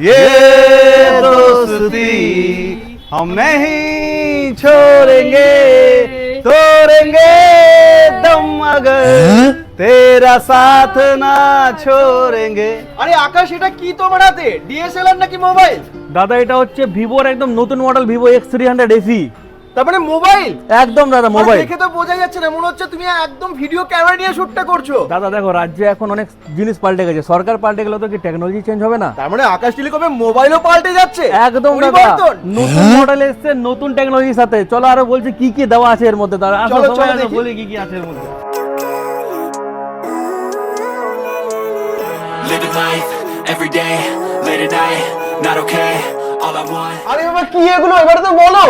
ये दोस्ती हम नहीं छोड़ेंगे तोड़ेंगे दम अगर तेरा साथ ना छोड़ेंगे। আরে আকাশ, এটা কি তোমার হাতে? ডিএসএলআর নাকি মোবাইল? দাদা এটা হচ্ছে ভিভোর একদম নতুন মডেল ভিভো X300 FE। তার মানে মোবাইল? একদম দাদা মোবাইল। দেখে তো বোঝা যাচ্ছে না, মনে হচ্ছে তুমি একদম ভিডিও ক্যামেরা নিয়ে শুটটা করছো। দাদা দেখো রাজ্যে এখন অনেক জিনিস পাল্টে গেছে, সরকার পাল্টে গেলে তো কি টেকনোলজি চেঞ্জ হবে না? তার মানে আকাশ টেলিকমের মোবাইলও পাল্টে যাচ্ছে। একদম দাদা, পরিবর্তন। নতুন মডেল এসেছে নতুন টেকনোলজির সাথে। চলো আরো বলছি কি কি দেওয়া আছে এর মধ্যে। দাদা আসো চলো, সবাই চলো আসো, দেখি। বলি কি কি আছে এর মধ্যে। Living life, every day, late at night, not okay, all I want. আরে বাবা, কি এগুলো এবারে তো বলো।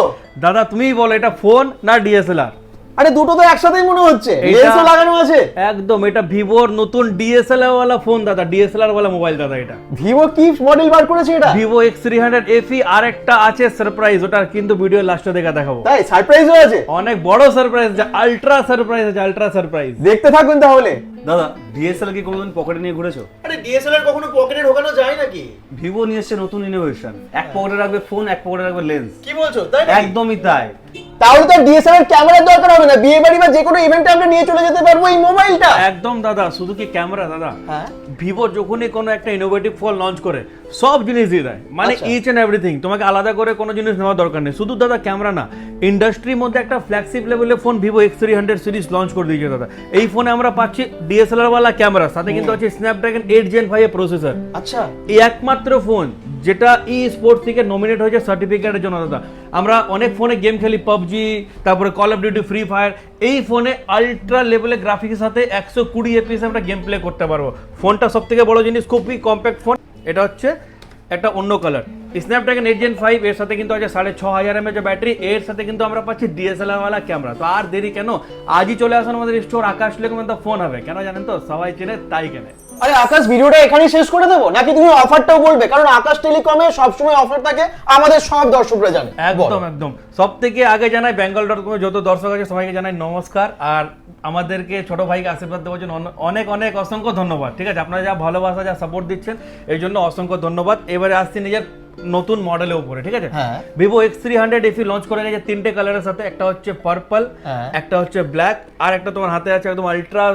দাদা তুমিই বলো এটা ফোন না ডিএসএলআর? আরে দুটো তো একসাথেই মনে হচ্ছে, এটা- লেন্সও লাগানো আছে। একদম এটা ভিভোর নতুন ডিএসএলআর ওয়ালা ফোন দাদা, ডিএসএলআর ওয়ালা মোবাইল দাদা। এটা ভিভো কি মডেল বার করেছে এটা? Vivo X300 FE। আর একটা আছে সারপ্রাইজ, ওটা কিন্তু ভিডিও লাস্টে দেখা দেখাবো। তাই সারপ্রাইজও আছে? অনেক বড় সারপ্রাইজ, আলট্রা সারপ্রাইজ আছে, আলট্রা সারপ্রাইজ। দেখতে থাকুন তাহলে। দাদা ডিএসএলআর কি কোনোদিন পকেটে নিয়ে ঘুরেছো? আরে ডিএসএলআর কখনো পকেটে ঢোকানো যায় নাকি? ভিভো নিয়ে এসছে নতুন ইনোভেশন, এক পকেটে রাখবে ফোন, এক পকেটে রাখবে লেন্স। কি বলছো, তাই নাকি? একদমই তাই। তাহলে তো ডিএসএলআর ক্যামেরার দরকার হবে না, বিয়ে বাড়ি বা যে কোনো ইভেন্টে আমরা নিয়ে চলে যেতে পারবো এই মোবাইলটা। একদম দাদা, শুধু কি ক্যামেরা দাদা, হ্যাঁ। ভিভো যখনই কোনো একটা ইনোভেটিভ ফোন লঞ্চ করে সব জিনিস দিয়ে দেয়, মানে আচ্ছা। Each and everything. তোমাকে আলাদা করে কোনো জিনিস নেওয়ার দরকার নেই। শুধু দাদা ক্যামেরা না, ইন্ডাস্ট্রির মধ্যে একটা ফ্ল্যাগশিপ লেভেলের phone Vivo X300 series launch করে দিয়েছে দাদা। এই ফোনে আমরা পাচ্ছি ডিএসএলআর ওয়ালা ক্যামেরা, সাথে কিন্তু আছে স্ন্যাপড্রাগন 8 Gen 5 এর প্রসেসর। আচ্ছা, এই একমাত্র ফোন যেটা ই স্পোর্টস থেকে নমিনেট হয়েছে সার্টিফিকেটের জন্য দাদা। আমরা অনেক ফোনে গেম খেলি, পাবজি, তারপরে call of duty, free fire. এই ফোনে আলট্রা লেভেলের গ্রাফিক্সের সাথে 120 FPS আমরা গেম প্লে করতে পারবো। ফোনটা সব থেকে বড় জিনিস, খুবই কম্প্যাক্ট ফোন। এটা হচ্ছে একটা অন্য কালার, স্ন্যাপড্রাগন 8 Gen 5। এর সাথে কিন্তু আছে 6500 mAh ব্যাটারি। এর সাথে কিন্তু আমরা পাচ্ছি ডিএসএলআর ওয়ালা ক্যামেরা। তো আর দেরি কেন, আজই চলে আসুন আমাদের স্টোর আকাশ টেলিকম। ফোন হবে কেন জানেন তো, সবাই চেনে তাই কেনে। আরে আকাশ, ভিডিওটা এখানেই শেষ করে দেবো নাকি তুমি অফারটাও বলবে? কারণ আকাশ টেলিকমে সবসময় অফার থাকে, আমাদের সব দর্শকরা জানে। একদম একদম, সব থেকে আগে জানাই bengal.com যত দর্শক আছে সবাইকে জানাই নমস্কার। আর আমাদেরকে ছোট ভাইকে আশীর্বাদ দেওয়ার জন্য অনেক অনেক অসংখ্য ধন্যবাদ। ঠিক আছে, আপনারা যা ভালোবাসা যা সাপোর্ট দিচ্ছেন এই জন্য অসংখ্য ধন্যবাদ। এবারে আসছি নিজের নতুন মডেলের উপরে। ঠিক আছে, হ্যাঁ। ভিভো X300 FE লঞ্চ করে গেছে 3টে কালারের সাথে। একটা হচ্ছে পার্পল, হ্যাঁ। একটা হচ্ছে ব্ল্যাক, আর একটা তোমার হাতে আছে একদম আলট্রা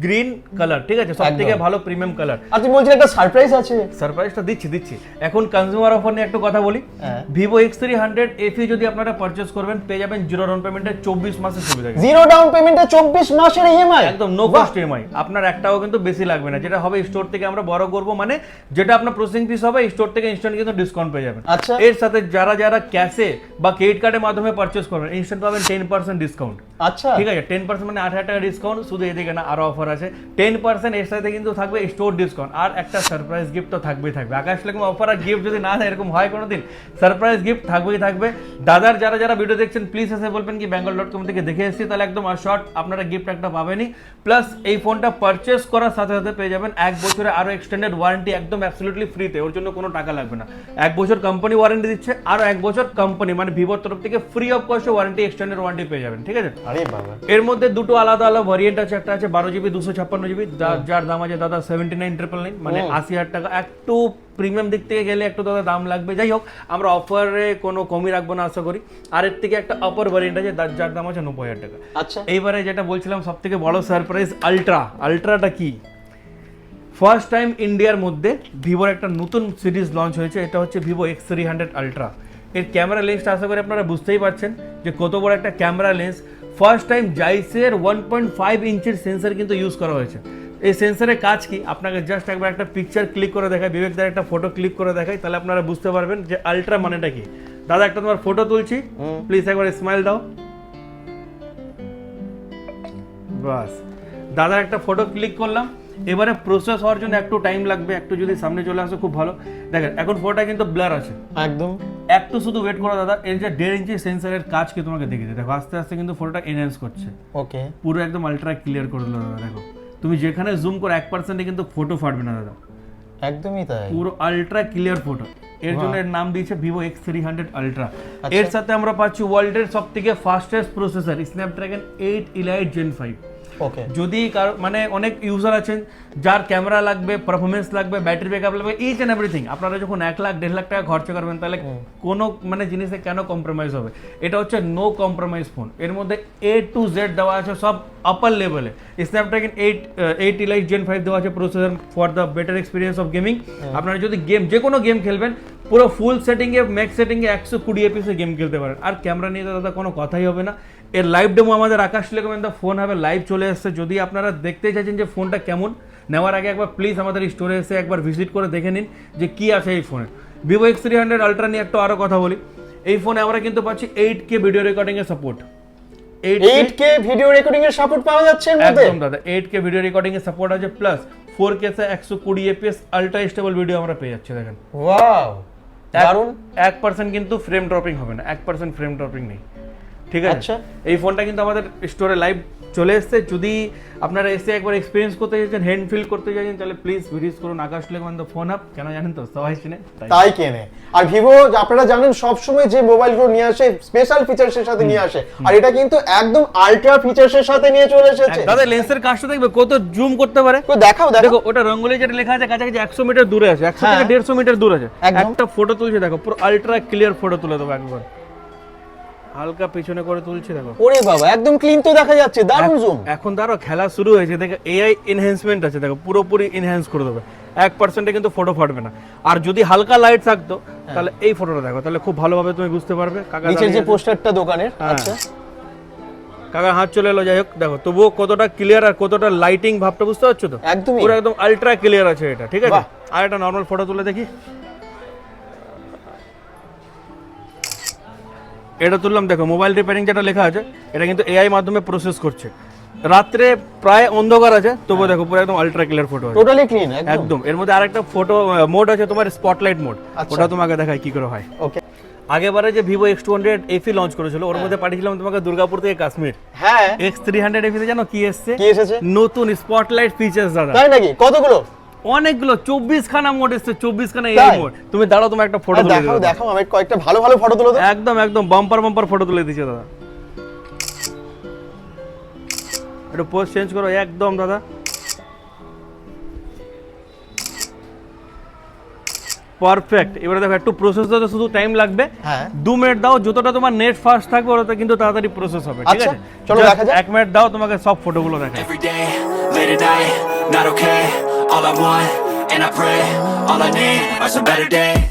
গ্রিন কালার। ঠিক আছে, সব থেকে ভালো প্রিমিয়াম কালার। আর তুমি বলছিলে একটা সারপ্রাইজ আছে। সারপ্রাইজটা দিচ্ছি। এখন কনজিউমার অফার নিয়ে একটু কথা বলি। হ্যাঁ। ভিভো X300 FE যদি আপনারা পারচেজ করবেন পেয়ে যাবেন জিরো ডাউন পেমেন্টে 24 মাসের সুবিধা। জিরো ডাউন পেমেন্টে 24 মাসের ইএমআই, একদম নো কস্ট ইএমআই। আপনার একটাও কিন্তু বেশি লাগবে না। যেটা হবে স্টোর থেকে আমরা বড় করব, মানে যেটা আপনার প্রসেসিং ফিস হবে স্টোর থেকে ইনস্ট্যান্ট কিন্তু ডিসকাউন্ট পেয়ে যাবেন। আচ্ছা। এর সাথে যারা যারা ক্যাশে বা ক্রেডিট কার্ডের মাধ্যমে পারচেজ করবেন ইনস্ট্যান্ট পাবেন 10% ডিসকাউন্ট। আচ্ছা, ঠিক আছে, 10% মানে 8000 টাকা ডিসকাউন্ট। শুধু এদিকে না, আরো অফার আছে 10%। এর সাথে কিন্তু থাকবে স্টোর ডিসকাউন্ট, আর একটা সারপ্রাইজ গিফট তো থাকবেই থাকবে। আকাশ টেলিকম অফার আর গিফট যদি না থাকে, এরকম হয় কোনোদিন? সারপ্রাইজ গিফট থাকবেই থাকবে। দাদার যারা যারা ভিডিও দেখছেন প্লিজ এসে বলবেন কি bengal.com থেকে দেখে এসেছি, তাহলে একদম শর্ট আপনারা গিফট একটা পাবেনই। প্লাস এই ফোনটা পারচেস করার সাথে সাথে পেয়ে যাবেন 1 বছরে আরো এক্সটেন্ডেড ওয়ারেন্টি, একদম অ্যাবসলিউটলি ফ্রিতে। ওর জন্য কোনো টাকা লাগবে না। 1 বছর কোম্পানি ওয়ারেন্টি দিচ্ছে, আরো 1 বছর কোম্পানি মানে ভিভোর তরফ থেকে ফ্রি অফ কস্টে ওয়ারেন্টি, এক্সটেন্ডেড ওয়ারেন্টি পেয়ে যাবেন। ঠিক আছে, আরে বাবা, এর মধ্যে দুটো আলাদা আলাদা ভেরিয়েন্ট আছে। একটা আছে 12GB 256GB, যার দাম আছে দাদা 79,999, মানে 80,000 টাকা। একটু প্রিমিয়াম দিক থেকে গেলে একটু দাদা দাম লাগবে। যাই হোক, আমরা অফারে কোনো কমই রাখবো না আশা করি। আর এর থেকে একটা অপার ভেরিয়েন্ট আছে যার দাম আছে 90,000 টাকা। আচ্ছা। এইবারে যেটা বলছিলাম সব থেকে বড় সারপ্রাইজ, আলট্রাটা কি? ফার্স্ট টাইম ইন্ডিয়ার মধ্যে ভিভোর একটা নতুন সিরিজ লঞ্চ হয়েছে। এটা হচ্ছে ভিভো X300 আলট্রা। এর ক্যামেরা লেন্সটা আশা করি আপনারা বুঝতেই পারছেন যে কত বড় একটা ক্যামেরা লেন্স। ফার্স্ট টাইম জাইসের 1.5 ইঞ্চির সেন্সর কিন্তু ইউজ করা হয়েছে। এই সেন্সরের কাজ কি, আপনাকে জাস্ট একবার একটা পিকচার ক্লিক করে দেখায়, বিবেকদার একটা ফটো ক্লিক করে দেখায়, তাহলে আপনারা বুঝতে পারবেন যে আলট্রা মানেটা কি। দাদা একটা তোমার ফটো তুলছি, প্লিজ একবার স্মাইল দাও। বাস, দাদার একটা ফটো ক্লিক করলাম। এবারে প্রসেস হওয়ার জন্য একটু টাইম লাগবে, একটু যদি সামনে চলে আসে খুব ভালো। দেখেন এখন ফটোটা কিন্তু ব্লার আছে, একদম। একটু শুধু ওয়েট করো দাদা। এর যে 1.5 ইঞ্চি সেন্সরের কাজ কি তোমাকে দেখিয়ে দিই। দেখো আস্তে আস্তে কিন্তু ফটোটা এনহ্যান্স করছে, ওকে, পুরো একদম আলট্রা ক্লিয়ার করে দিল দাদা। দেখো তুমি যেখানে জুম করো 1% কিন্তু ফটো ফাটবে না দাদা, একদমই তাই, পুরো আলট্রা ক্লিয়ার ফটো। এর জন্য এর নাম দিয়েছে ভিভো X300 আলট্রা। আচ্ছা। এর সাথে আমরা পাচ্ছি ওয়ার্ল্ডের সবথেকে fastest processor Snapdragon 8 Elite Gen 5। Okay. যদি মানে অনেক ইউজার আছেন যার ক্যামেরা লাগবে, পারফরমেন্স লাগবে, ব্যাটারি ব্যাকআপ লাগবে, ইচ এন্ড এভরিথিং, আপনারা যখন 1 লাখ 1.5 লাখ টাকা খরচা করবেন তাহলে কোনো মানে জিনিসে কেন কম্প্রোমাইজ হবে? এটা হচ্ছে নো কম্প্রোমাইজ ফোন। এর মধ্যে A to Z দেওয়া আছে সব আপার লেভেলে। স্ন্যাপড্রাগন 8 Elite Gen 5 দেওয়া আছে processor for the better experience of gaming. আপনারা যদি যে কোনো গেম খেলবেন পুরো ফুল সেটিংয়ে, ম্যাক্স সেটিংয়ে 120 FPS গেম খেলতে পারেন। আর ক্যামেরা নিয়ে তো দাদা কোনো কথাই হবে না। এর লাইভ ডেমো আমাদের আকাশ টেলিকমের ফোন হবে লাইভ চলে এসেছে। যদি আপনারা দেখতে চাইছেন যে ফোনটা কেমন, নেওয়ার আগে একবার প্লিজ আমাদের স্টোরে এসে একবার ভিজিট করে দেখে নিন যে কি আছে এই ফোনে। ভিভো X300 আলট্রা নিয়ে একটু আরও কথা বলি। এই ফোনে আমরা কিন্তু পাচ্ছি 8K ভিডিও রেকর্ডিং এর সাপোর্ট। 8K ভিডিও রেকর্ডিং এর সাপোর্ট পাওয়া যাচ্ছে এর মধ্যে? একদম দাদা, 8K ভিডিও রেকর্ডিং এর সাপোর্ট আছে, প্লাস 4K তে 120 FPS আলট্রা স্টেবল ভিডিও আমরা পেয়ে যাচ্ছি। দেখেন ওয়াও, দারুন। 1% কিন্তু ফ্রেম ড্রপিং হবে না, 1% ফ্রেম ড্রপিং নেই, ঠিক আছে? আচ্ছা। এই ফোনটা কিন্তু আমাদের স্টোরে লাইভ চলে এসেছে। যদি আপনারা এসে একবার এক্সপিরিয়েন্স করতে চাইছেন, হ্যান্ড ফিল করতে চাইছেন, তাহলে প্লিজ ভিজিট করুন আকাশ টেলিকম ফোন হাব। কেন জানেন তো, সবাই চিনে তাই কেনে। আর ভিভো আপনারা জানেন সবসময় যে মোবাইলগুলো নিয়ে আসে স্পেশাল ফিচার্সের সাথে নিয়ে আসে, আর এটা কিন্তু একদম আলট্রা ফিচার্সের সাথে নিয়ে চলে এসেছে। দাদা লেন্সের কাজটা দেখবে কত জুম করতে পারে। তো দেখাও দেখো, ওটা রঙ্গোলি যেটা লেখা আছে কাছাকাছি 100 মিটার দূরে আছে, 100 থেকে 150 মিটার দূর আছে। একদম। একটা ফটো তুলছে দেখো, পুরো আলট্রা ক্লিয়ার ফটো তুলে দেবো একবার। হালকা পিছনে করে তুলছে দেখো, ওরে বাবা, একদম ক্লিন তো দেখা যাচ্ছে, দারুণ জুম। এখন ধরো খেলা শুরু হয়েছে, দেখো এআই এনহ্যান্সমেন্ট আছে, দেখো পুরোপুরি এনহ্যান্স করে দেবে, 1% কিন্তু ফটো ফাটবে না। আর যদি হালকা লাইট থাকতো তাহলে এই ফটোটা দেখো, তাহলে খুব ভালোভাবে তুমি বুঝতে পারবে। কাকা নিচের যে পোস্টারটা দোকানের, হ্যাঁ। আচ্ছা কাকার হাত চলে এলো, যাই হোক দেখো তবুও কতটা ক্লিয়ার আর কতটা লাইটিং ভাবটা বুঝতে পারছো তো? একদমই। পুরো একদম আলট্রা ক্লিয়ার আছে এটা, ঠিক আছে? বাহ। আর একটা নর্মাল ফটো তুলে দেখি, এটা তুললাম, দেখো মোবাইল রিপেয়ারিং যেটা লেখা আছে এটা কিন্তু এআই মাধ্যমে প্রসেস করছে। রাত্রে প্রায় অন্ধকার আছে তবুও দেখো পুরো একদম আলট্রা ক্লিয়ার ফটো আছে, টোটালি ক্লিন একদম। একদম। এর মধ্যে আরেকটা ফটো মোড আছে তোমার, স্পটলাইট মোড, আচ্ছা। ওটা তোমাকে দেখাই কি করে হয়। ওকে। আগেবারে যে ভিভো X200 FE লঞ্চ করেছিল ওর মধ্যে পাঠিয়েছিলাম তোমাকে দুর্গাপুর থেকে কাশ্মীর। হ্যাঁ, X300 FE তে জানো কি এসছে? কি এসেছে? নতুন স্পটলাইট ফিচার্স দাদা, তাই নাকি? কতগুলো? অনেকগুলো, 24 খানা মোড এসছে, 24 খানা এই তাই? মোড। তুমি দাঁড়াও, তোমার একটা ফটো তুলে দেখাও দেবো। দেখাও, আমি কয়েকটা ভালো ভালো ফটো তুলে দাও। একদম একদম বাম্পার ফটো তুলে দিচ্ছে দাদা। একটু পোজ চেঞ্জ করো, একদম দাদা পারফেক্ট। এবারে দেখো একটু প্রসেস হতে শুধু টাইম লাগবে, হ্যাঁ। 2 মিনিট দাও, যতটা তোমার নেট ফাস্ট থাকবে ওটা কিন্তু তাড়াতাড়ি প্রসেস হবে, ঠিক আচ্ছা, আছে? চলো Just দেখা যাক। 1 মিনিট দাও, তোমাকে সব ফটোগুলো দেখাই। Every day, late at night, not okay. All I want, and I pray, all I need are some better days.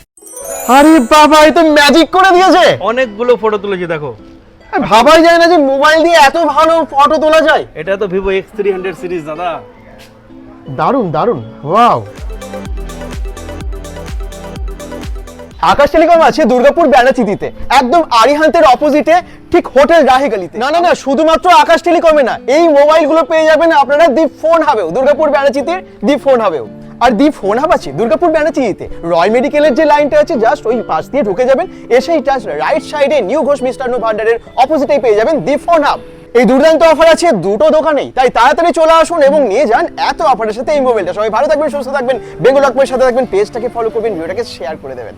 আরে বাবা, এই তো ম্যাজিক করে দিয়েছে। অনেকগুলো ফটো তুলেছি দেখো, ভাবাই যায় না যে মোবাইল দিয়ে এত ভালো ফটো তোলা যায়। এটা তো ভিভো X300 সিরিজ দাদা। দারুণ দারুণ, ওয়াও। আকাশ টেলিকম আছে দুর্গাপুর ব্যানাচিতিতে, একদম আরিহান্তের অপোজিটে, ঠিক হোটেল রাহি গলিতে। না না না, শুধুমাত্র আকাশ টেলিকমে না, এই মোবাইলগুলো পেয়ে যাবেন আপনারা দি ফোন হাবেও, দুর্গাপুর ব্যানাচিতির দি ফোন হাবেও। আর দি ফোন হাব আছে দুর্গাপুর ব্যানাচিতিতে, রয় মেডিকেলের যে লাইনটা আছে জাস্ট ওই পাশ দিয়ে ঢুকে যাবেন, এসেই জাস্ট রাইট সাইডে নিউ ঘোষ মিষ্টান্ন ভান্ডারের অপোজিটেই পেয়ে যাবেন দি ফোন হাব। এই দুর্দান্ত অফার আছে দুটো দোকানেই, তাই তাড়াতাড়ি চলে আসুন এবং নিয়ে যান এত অফারের সাথে এই মোবাইলটা। সবাই ভালো থাকবেন, সুস্থ থাকবেন, বেঙ্গল ডট কমের সাথে থাকবেন, পেজটাকে ফলো করবেন, ভিডিওটাকে শেয়ার করে দেবেন।